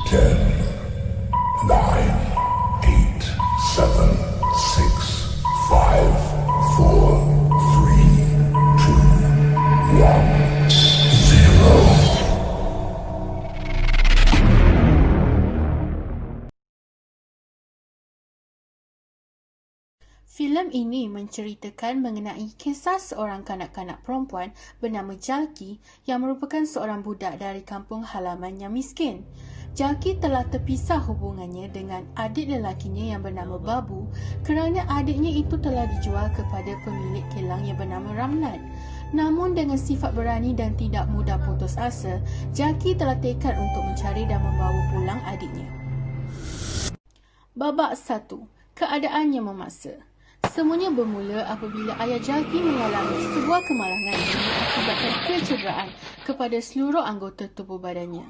10, 9, 8, 7, 6, 5, 4, 3, 2, 1, 0. Filem ini menceritakan mengenai kisah seorang kanak-kanak perempuan bernama Jalki yang merupakan seorang budak dari kampung halaman yang miskin. Jalki telah terpisah hubungannya dengan adik lelakinya yang bernama Babu kerana adiknya itu telah dijual kepada pemilik kilang yang bernama Ramnat. Namun dengan sifat berani dan tidak mudah putus asa, Jalki telah tekad untuk mencari dan membawa pulang adiknya. Babak 1. Keadaan yang memaksa. Semuanya bermula apabila ayah Jalki mengalami sebuah kemalangan yang mengakibatkan kecederaan kepada seluruh anggota tubuh badannya.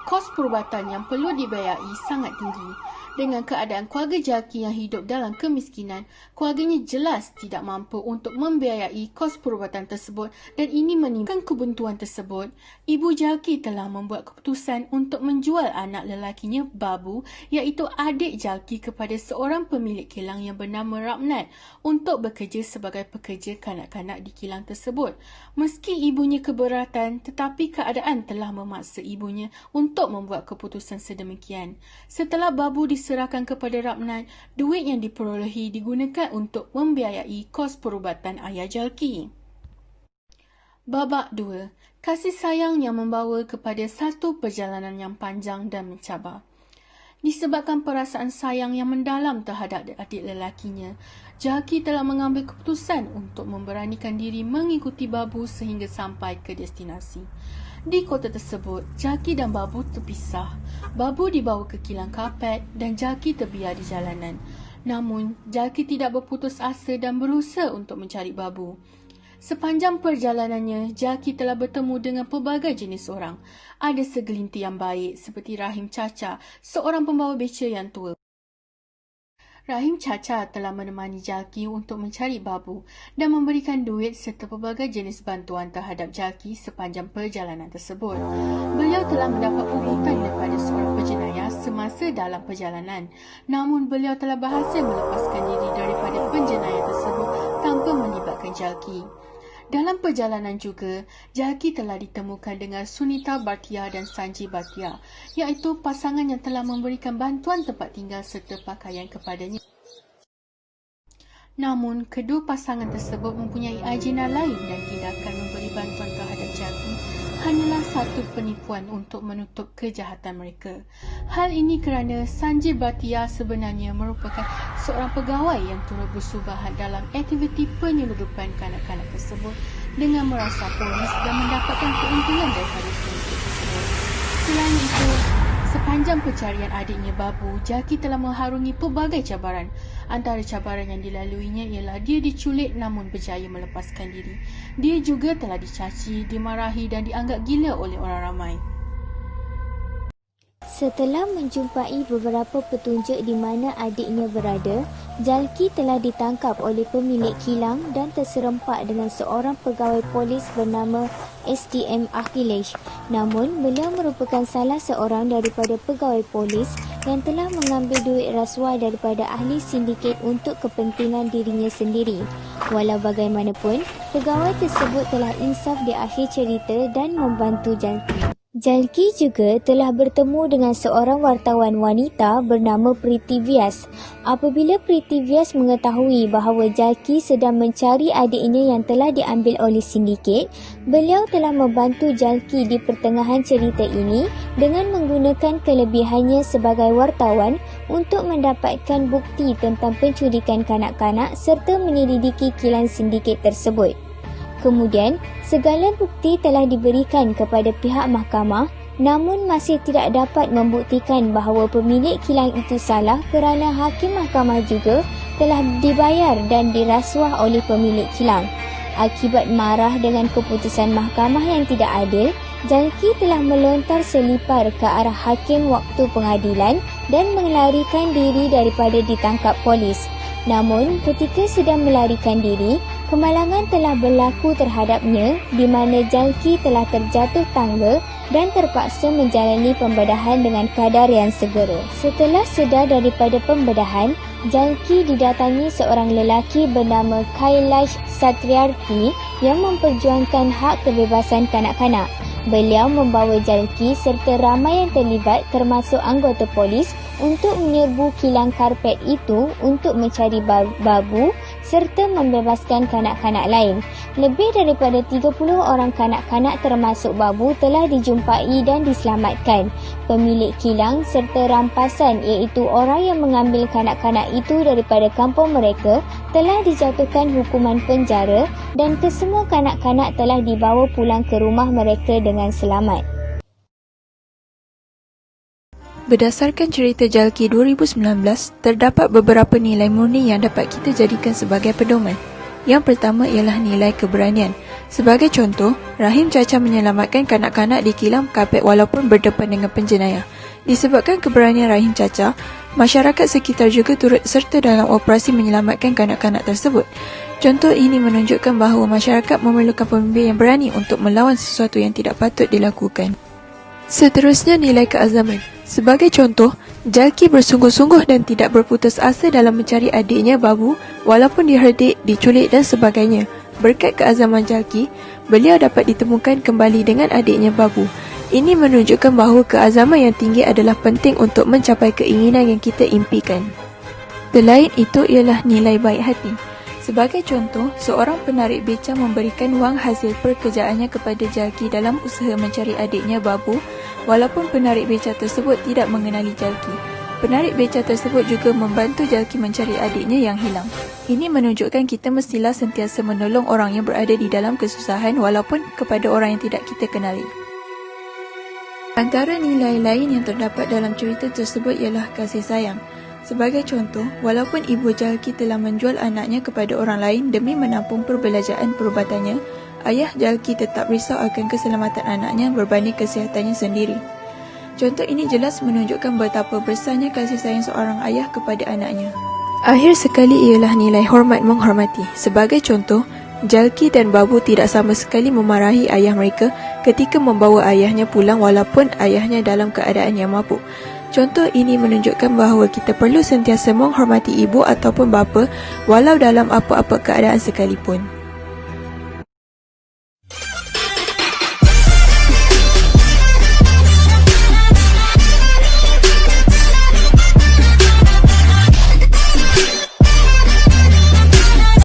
Kos perubatan yang perlu dibayari sangat tinggi. Dengan keadaan keluarga Jalki yang hidup dalam kemiskinan, keluarganya jelas tidak mampu untuk membiayai kos perubatan tersebut dan ini menimbulkan kebuntuan tersebut. Ibu Jalki telah membuat keputusan untuk menjual anak lelakinya Babu iaitu adik Jalki kepada seorang pemilik kilang yang bernama Ramnat untuk bekerja sebagai pekerja kanak-kanak di kilang tersebut. Meski ibunya keberatan, tetapi keadaan telah memaksa ibunya untuk membuat keputusan sedemikian. Setelah Babu diserahkan kepada Ramnat, duit yang diperolehi digunakan untuk membiayai kos perubatan ayah Jalki. Babak 2. Kasih sayang yang membawa kepada satu perjalanan yang panjang dan mencabar. Disebabkan perasaan sayang yang mendalam terhadap adik lelakinya, Jalki telah mengambil keputusan untuk memberanikan diri mengikuti Babu sehingga sampai ke destinasi. Di kota tersebut, Jalki dan Babu terpisah. Babu dibawa ke kilang karpet dan Jalki terbiar di jalanan. Namun, Jalki tidak berputus asa dan berusaha untuk mencari Babu. Sepanjang perjalanannya, Jalki telah bertemu dengan pelbagai jenis orang. Ada segelintir yang baik seperti Rahim Chacha, seorang pembawa beca yang tua. Rahim Chacha telah menemani Jalki untuk mencari Babu dan memberikan duit serta pelbagai jenis bantuan terhadap Jalki sepanjang perjalanan tersebut. Beliau telah mendapat urutan daripada seorang penjenayah semasa dalam perjalanan. Namun beliau telah berhasil melepaskan diri daripada penjenayah tersebut tanpa melibatkan Jalki. Dalam perjalanan juga, Jalki telah ditemukan dengan Sunita Bhatia dan Sanji Bhatia, iaitu pasangan yang telah memberikan bantuan tempat tinggal serta pakaian kepadanya. Namun, kedua pasangan tersebut mempunyai agenda lain dan tindakan memberi bantuan terhadap Jalki hanyalah satu penipuan untuk menutup kejahatan mereka. Hal ini kerana Sanji Bhatia sebenarnya merupakan seorang pegawai yang turut bersubahat dalam aktiviti penyeludupan kanak-kanak tersebut dengan merasa polis dan mendapatkan keuntungan daripada penyelidik tersebut. Selain itu, sepanjang pencarian adiknya Babu, Jalki telah mengharungi pelbagai cabaran. Antara cabaran yang dilaluinya ialah dia diculik namun berjaya melepaskan diri. Dia juga telah dicaci, dimarahi dan dianggap gila oleh orang ramai. Setelah menjumpai beberapa petunjuk di mana adiknya berada, Jalki telah ditangkap oleh pemilik kilang dan terserempak dengan seorang pegawai polis bernama SDM Akhilesh. Namun, beliau merupakan salah seorang daripada pegawai polis yang telah mengambil duit rasuah daripada ahli sindiket untuk kepentingan dirinya sendiri. Walau bagaimanapun, pegawai tersebut telah insaf di akhir cerita dan membantu Jalki. Jalki juga telah bertemu dengan seorang wartawan wanita bernama Priti Vyas. Apabila Priti Vyas mengetahui bahawa Jalki sedang mencari adiknya yang telah diambil oleh sindiket, beliau telah membantu Jalki di pertengahan cerita ini dengan menggunakan kelebihannya sebagai wartawan untuk mendapatkan bukti tentang penculikan kanak-kanak serta menyelidiki kilang sindiket tersebut. Kemudian, segala bukti telah diberikan kepada pihak mahkamah namun masih tidak dapat membuktikan bahawa pemilik kilang itu salah kerana hakim mahkamah juga telah dibayar dan dirasuah oleh pemilik kilang. Akibat marah dengan keputusan mahkamah yang tidak adil, Jalki telah melontar selipar ke arah hakim waktu pengadilan dan melarikan diri daripada ditangkap polis. Namun, ketika sedang melarikan diri, Kemalangan telah berlaku terhadapnya di mana Jalki telah terjatuh tangga dan terpaksa menjalani pembedahan dengan kadar yang segera. Setelah sedar daripada pembedahan, Jalki didatangi seorang lelaki bernama Kailash Satyarthi yang memperjuangkan hak kebebasan kanak-kanak. Beliau membawa Jalki serta ramai yang terlibat termasuk anggota polis untuk menyerbu kilang karpet itu untuk mencari babu serta membebaskan kanak-kanak lain. Lebih daripada 30 orang kanak-kanak termasuk babu telah dijumpai dan diselamatkan. Pemilik kilang serta rampasan iaitu orang yang mengambil kanak-kanak itu daripada kampung mereka telah dijatuhkan hukuman penjara dan kesemua kanak-kanak telah dibawa pulang ke rumah mereka dengan selamat. Berdasarkan cerita Jalki 2019, terdapat beberapa nilai murni yang dapat kita jadikan sebagai pedoman. Yang pertama ialah nilai keberanian. Sebagai contoh, Rahim Chacha menyelamatkan kanak-kanak di kilang karpet walaupun berdepan dengan penjenayah. Disebabkan keberanian Rahim Chacha, masyarakat sekitar juga turut serta dalam operasi menyelamatkan kanak-kanak tersebut. Contoh ini menunjukkan bahawa masyarakat memerlukan pemimpin yang berani untuk melawan sesuatu yang tidak patut dilakukan. Seterusnya, nilai keazaman. Sebagai contoh, Jalki bersungguh-sungguh dan tidak berputus asa dalam mencari adiknya Babu walaupun diherdik, diculik dan sebagainya. Berkat keazaman Jalki, beliau dapat ditemukan kembali dengan adiknya Babu. Ini menunjukkan bahawa keazaman yang tinggi adalah penting untuk mencapai keinginan yang kita impikan. Selain itu ialah nilai baik hati. Sebagai contoh, seorang penarik beca memberikan wang hasil pekerjaannya kepada Jalki dalam usaha mencari adiknya Babu walaupun penarik beca tersebut tidak mengenali Jalki. Penarik beca tersebut juga membantu Jalki mencari adiknya yang hilang. Ini menunjukkan kita mestilah sentiasa menolong orang yang berada di dalam kesusahan walaupun kepada orang yang tidak kita kenali. Antara nilai lain yang terdapat dalam cerita tersebut ialah kasih sayang. Sebagai contoh, walaupun ibu Jalki telah menjual anaknya kepada orang lain demi menampung perbelanjaan perubatannya, ayah Jalki tetap risau akan keselamatan anaknya berbanding kesihatannya sendiri. Contoh ini jelas menunjukkan betapa besarnya kasih sayang seorang ayah kepada anaknya. Akhir sekali ialah nilai hormat menghormati. Sebagai contoh, Jalki dan Babu tidak sama sekali memarahi ayah mereka ketika membawa ayahnya pulang walaupun ayahnya dalam keadaan yang mabuk. Contoh ini menunjukkan bahawa kita perlu sentiasa menghormati ibu ataupun bapa walau dalam apa-apa keadaan sekalipun.